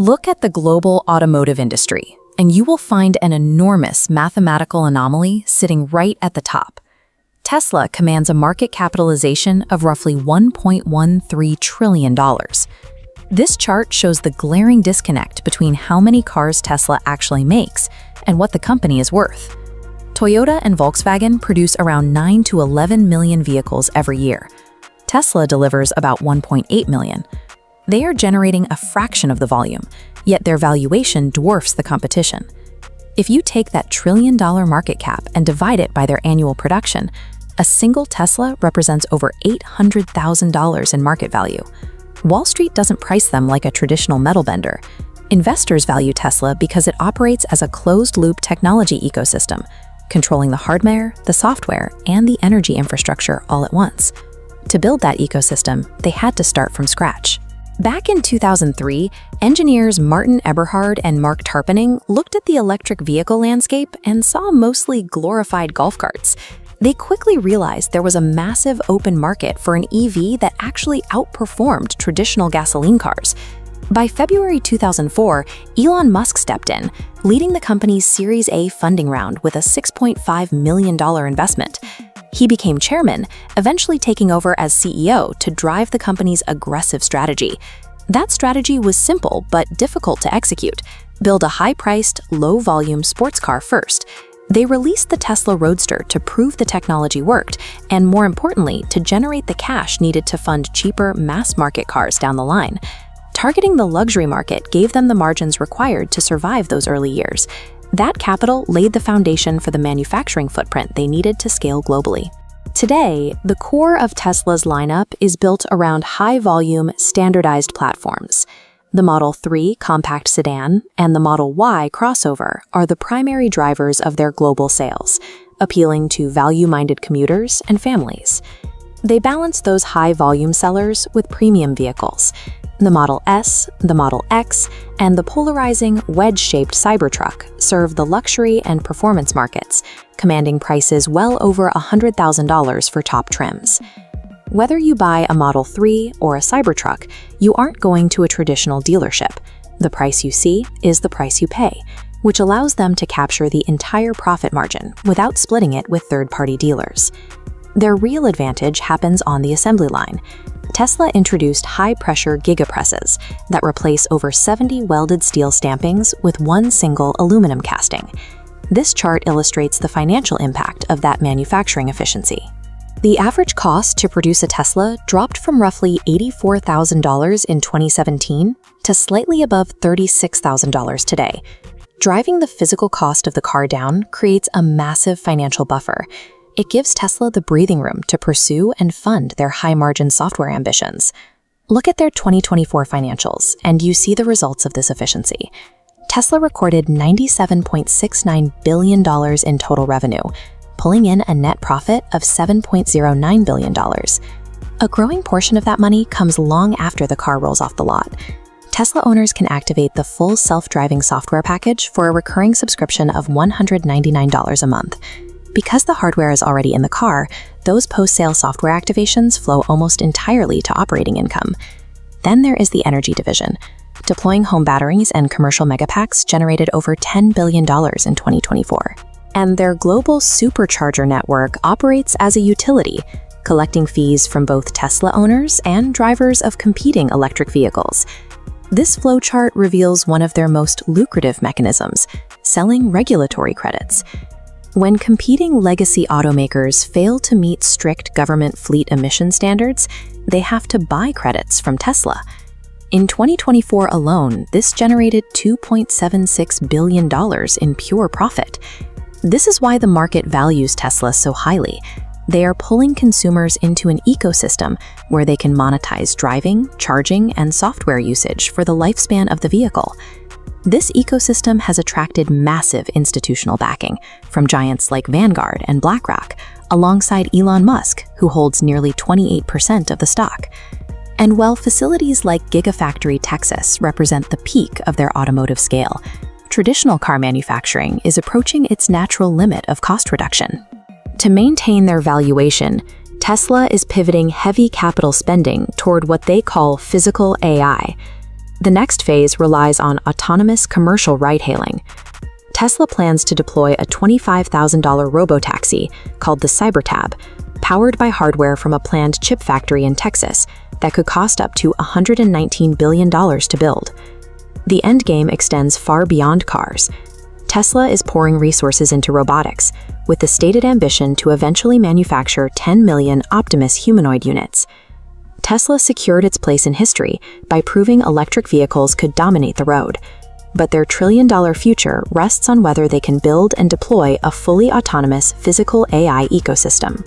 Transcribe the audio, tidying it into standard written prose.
Look at the global automotive industry, and you will find an enormous mathematical anomaly sitting right at the top. Tesla commands a market capitalization of roughly $1.13 trillion. This chart shows the glaring disconnect between how many cars Tesla actually makes and what the company is worth. Toyota and Volkswagen produce around 9 to 11 million vehicles every year. Tesla delivers about 1.8 million. They are generating a fraction of the volume, yet their valuation dwarfs the competition. If you take that trillion-dollar market cap and divide it by their annual production, a single Tesla represents over $800,000 in market value. Wall Street doesn't price them like a traditional metal bender. Investors value Tesla because it operates as a closed-loop technology ecosystem, controlling the hardware, the software, and the energy infrastructure all at once. To build that ecosystem, they had to start from scratch. Back in 2003, engineers Martin Eberhard and Mark Tarpenning looked at the electric vehicle landscape and saw mostly glorified golf carts. They quickly realized there was a massive open market for an EV that actually outperformed traditional gasoline cars. By February 2004, Elon Musk stepped in, leading the company's Series A funding round with a $6.5 million investment. He became chairman, eventually taking over as CEO to drive the company's aggressive strategy. That strategy was simple but difficult to execute. Build a high-priced, low-volume sports car first. They released the Tesla Roadster to prove the technology worked, and more importantly, to generate the cash needed to fund cheaper mass-market cars down the line. Targeting the luxury market gave them the margins required to survive those early years. That capital laid the foundation for the manufacturing footprint they needed to scale globally. Today, the core of Tesla's lineup is built around high-volume, standardized platforms. The Model 3 compact sedan and the Model Y crossover are the primary drivers of their global sales, appealing to value-minded commuters and families. They balance those high-volume sellers with premium vehicles. The Model S, the Model X, and the polarizing wedge-shaped Cybertruck serve the luxury and performance markets, commanding prices well over $100,000 for top trims. Whether you buy a Model 3 or a Cybertruck, you aren't going to a traditional dealership. The price you see is the price you pay, which allows them to capture the entire profit margin without splitting it with third-party dealers. Their real advantage happens on the assembly line. Tesla introduced high-pressure gigapresses that replace over 70 welded steel stampings with one single aluminum casting. This chart illustrates the financial impact of that manufacturing efficiency. The average cost to produce a Tesla dropped from roughly $84,000 in 2017 to slightly above $36,000 today. Driving the physical cost of the car down creates a massive financial buffer. It gives Tesla the breathing room to pursue and fund their high-margin software ambitions. Look at their 2024 financials, and you see the results of this efficiency. Tesla recorded $97.69 billion in total revenue, pulling in a net profit of $7.09 billion. A growing portion of that money comes long after the car rolls off the lot. Tesla owners can activate the full self-driving software package for a recurring subscription of $199 a month. Because the hardware is already in the car, those post-sale software activations flow almost entirely to operating income. Then there is the energy division. Deploying home batteries and commercial megapacks generated over $10 billion in 2024. And their global supercharger network operates as a utility, collecting fees from both Tesla owners and drivers of competing electric vehicles. This flowchart reveals one of their most lucrative mechanisms, selling regulatory credits. When competing legacy automakers fail to meet strict government fleet emission standards, they have to buy credits from Tesla. In 2024 alone, this generated $2.76 billion in pure profit. This is why the market values Tesla so highly. They are pulling consumers into an ecosystem where they can monetize driving, charging, and software usage for the lifespan of the vehicle. This ecosystem has attracted massive institutional backing from giants like Vanguard and BlackRock, alongside Elon Musk, who holds nearly 28% of the stock. And while facilities like Gigafactory Texas represent the peak of their automotive scale, traditional car manufacturing is approaching its natural limit of cost reduction. To maintain their valuation, Tesla is pivoting heavy capital spending toward what they call physical AI. The next phase relies on autonomous commercial ride-hailing. Tesla plans to deploy a $25,000 robotaxi called the Cybertab, powered by hardware from a planned chip factory in Texas that could cost up to $119 billion to build. The endgame extends far beyond cars. Tesla is pouring resources into robotics, with the stated ambition to eventually manufacture 10 million Optimus humanoid units. Tesla secured its place in history by proving electric vehicles could dominate the road, but their trillion-dollar future rests on whether they can build and deploy a fully autonomous physical AI ecosystem.